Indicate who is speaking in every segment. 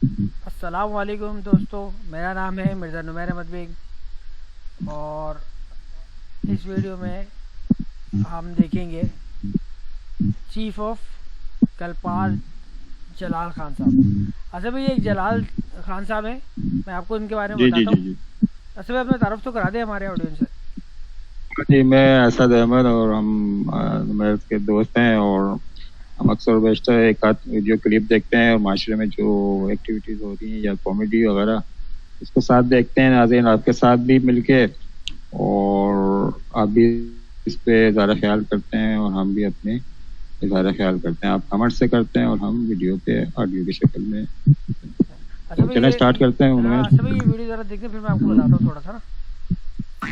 Speaker 1: अस्सलाम वालेकुम दोस्तों, मेरा नाम है मिर्ज़ा नुमैर अहमद बेग और इस वीडियो में हम देखेंगे चीफ ऑफ कलपार जलाल खान साहब। अच्छा भाई, एक जलाल खान साहब हैं, मैं आपको इनके बारे में बताता हूँ। अच्छा भाई, अपना तारुफ तो करा दें हमारे ऑडियंस से।
Speaker 2: जी, मैं असद अहमद और हम मेरे के दोस्त हैं और हम अक्सर बेशतर एक आध वीडियो क्लिप देखते हैं और माशरे में जो एक्टिविटीज़ हो रही हैं या कॉमेडी वगैरह इसको साथ देखते हैं। नाज़रीन, आपके साथ भी मिलके और आप भी इस पे ज़्यादा ख्याल करते हैं और हम भी अपने ज़्यादा ख्याल करते हैं। आप कमेंट से करते हैं और हम वीडियो पे ऑडियो की शक्ल में। चलें स्टार्ट करते हैं। उन्होंने
Speaker 1: अच्छा भाई, ये वीडियो ज़रा देखते फिर मैं आपको बताता हूँ थोड़ा सा ना।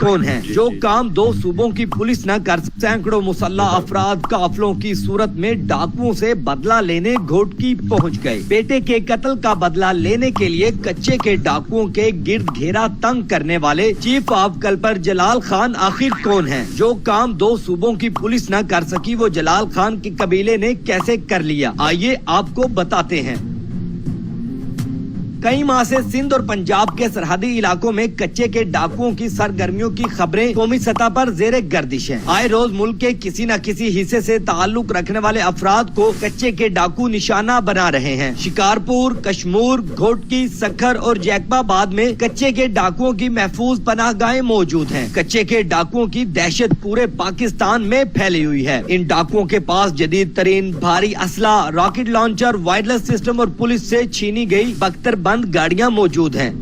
Speaker 3: कौन है जो काम दो सूबों की पुलिस न कर, सैकड़ों मुसल्ला अफराद काफिलों की सूरत में डाकुओं से बदला लेने घोटकी पहुंच गए। बेटे के कत्ल का बदला लेने के लिए कच्चे के डाकुओं के गिर्द घेरा तंग करने वाले चीफ ऑफ कलपर जलाल खान आखिर कौन है? जो काम दो सूबों की पुलिस न कर सकी वो जलाल खान के कबीले ने कैसे कर लिया, आइए आपको बताते हैं। कई माह से सिंध और पंजाब के सरहदी इलाकों में कच्चे के डाकुओं की सरगर्मियों की खबरें कौमी सतह पर जेरे गर्दिश हैं। आए रोज मुल्क के किसी न किसी हिस्से से ताल्लुक रखने वाले अफराद को कच्चे के डाकू निशाना बना रहे हैं। शिकारपुर, कश्मीर, घोटकी, सखर और जैकबाबाद में कच्चे के डाकुओं की महफूज पनाहगाहें मौजूद हैं। कच्चे के डाकुओं की दहशत पूरे पाकिस्तान में फैली हुई है। इन डाकुओं के पास जदीद तरीन भारी असला, रॉकेट लॉन्चर, वायरलेस सिस्टम और पुलिस से छीनी गई बख्तर बंद गाड़ियां मौजूद हैं।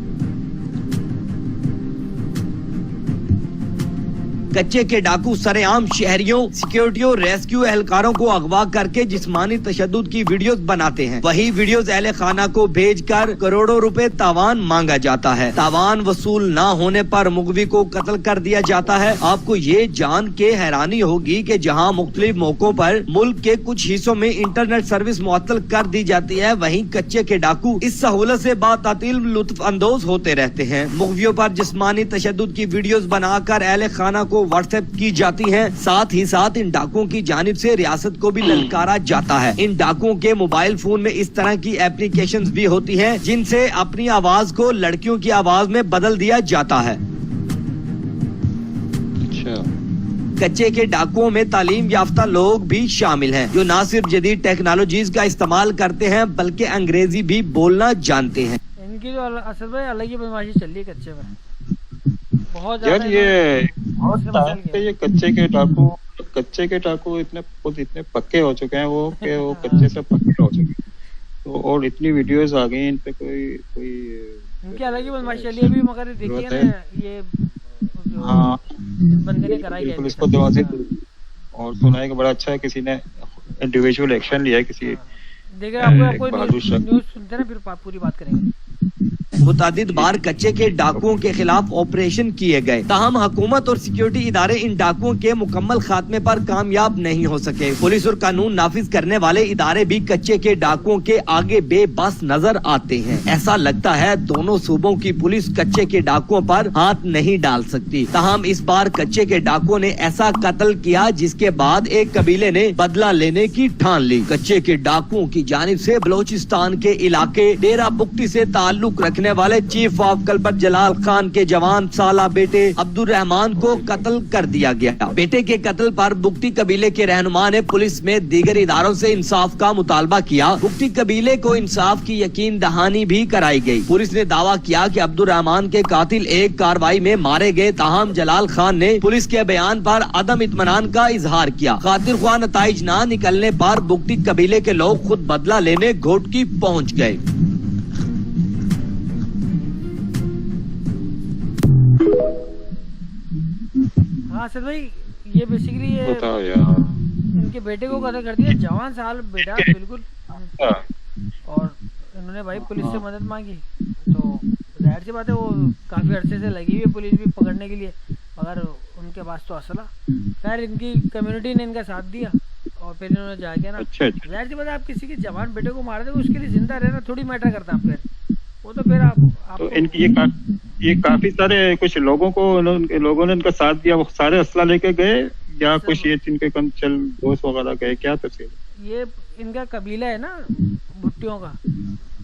Speaker 3: कच्चे के डाकू सरेआम शहरियों, सिक्योरिटी और रेस्क्यू एहलकारों को अगवा करके जिस्मानी तशद्दुद की वीडियोस बनाते हैं। वही वीडियोस अहले खाना को भेजकर करोड़ों रुपए तावान मांगा जाता है। तावान वसूल न होने पर मुगवी को कत्ल कर दिया जाता है। आपको ये जान के हैरानी होगी कि जहां मुख्तलिफ मौकों पर मुल्क के कुछ हिस्सों में इंटरनेट सर्विस मुअत्तल कर दी जाती है, वहीं कच्चे के डाकू इस सहूलत से बातातिल लुत्फ अंदोज होते रहते हैं। मुगवियों पर जिस्मानी तशद्दुद की वीडियोस बनाकर अहले खाना को व्हाट्सएप की जाती हैं। साथ ही साथ इन डाकुओं की जानिब से रियासत को भी ललकारा जाता है। इन डाकुओं के मोबाइल फोन में इस तरह की एप्लीकेशंस भी होती हैं जिनसे अपनी आवाज को लड़कियों की आवाज में बदल दिया जाता है। कच्चे के डाकुओं में तालीम याफ्ता लोग भी शामिल हैं जो न सिर्फ जदीद टेक्नोलॉजीज का इस्तेमाल करते हैं बल्कि अंग्रेजी भी बोलना जानते हैं।
Speaker 1: इनकी जो असल में अलग ही बदमाशी चल रही है कच्चे में, बहुत
Speaker 2: यार ये कच्चे के डाकू इतने पक्के हो चुके हैं वो कच्चे से पक्के हो चुके हैं। तो और इतनी वीडियोस आ गई इन पे कोई
Speaker 1: इनकी अलग ही बदमाशी चली अभी, मगर देखिए ना ये बंदे ने कराई है
Speaker 2: इसको दरवाजे और सुनाई का बड़ा अच्छा है। किसी ने इंडिविजुअल एक्शन लिया है किसी
Speaker 1: देखिए आपको न्यूज़ सुनते हैं फिर पूरी बात करेंगे।
Speaker 3: मुतादिद बार कच्चे के डाकुओं के खिलाफ ऑपरेशन किए गए, ताहम हुकूमत और सिक्योरिटी इदारे इन डाकुओं के मुकम्मल खात्मे पर कामयाब नहीं हो सके। पुलिस और कानून नाफिज करने वाले इदारे भी कच्चे के डाकुओं के आगे बेबस नजर आते हैं। ऐसा लगता है दोनों सूबों की पुलिस कच्चे के डाकुओं पर हाथ नहीं डाल सकती। ताहम इस बार कच्चे के डाकुओं ने ऐसा कत्ल किया जिसके बाद एक कबीले ने बदला लेने की ठान ली। कच्चे के डाकुओं की जानिब से बलोचिस्तान के इलाके डेरा बुक्टी से ताल्लुक रखने वाले चीफ ऑफ कलपर जलाल खान के जवान साला बेटे अब्दुल रहमान को कत्ल कर दिया गया। बेटे के कत्ल पर बुक्टी कबीले के रहनुमा ने पुलिस में दीगर इदारों से इंसाफ का मुतालबा किया। बुक्टी कबीले को इंसाफ की यकीन दहानी भी कराई गई। पुलिस ने दावा किया कि अब्दुल रहमान के कातिल एक कार्रवाई में मारे गए, ताहम जलाल खान ने पुलिस के बयान पर अदम इत्मीनान का इजहार किया। खातिर ख्वाह नताइज न निकलने पर बुक्टी कबीले के लोग खुद बदला लेने घोटकी पहुँच गए।
Speaker 1: हाँ सर भाई, ये बेसिकली ये इनके बेटे को कत्ल कर दिया, जवान साल बेटा बिल्कुल। और इन्होंने भाई पुलिस से मदद मांगी तो जाहिर सी बात है वो काफी अरसे से लगी हुई है पुलिस भी पकड़ने के लिए, मगर उनके पास तो असला। खैर इनकी कम्युनिटी ने इनका साथ दिया और फिर इन्होंने जाके ना जाहिर सी बात है आप किसी के जवान बेटे को मार दे तो उसके लिए जिंदा रहना थोड़ी मैटर करता है। फिर वो तो फिर आप
Speaker 2: तो इनकी ये काफी सारे कुछ लोगों ने इनका साथ दिया, वो सारे असला लेके गए या कुछ ये जिनके कम चल दोस्त वगैरह गए, क्या तफसील?
Speaker 1: ये इनका कबीला है ना भुट्टियों का,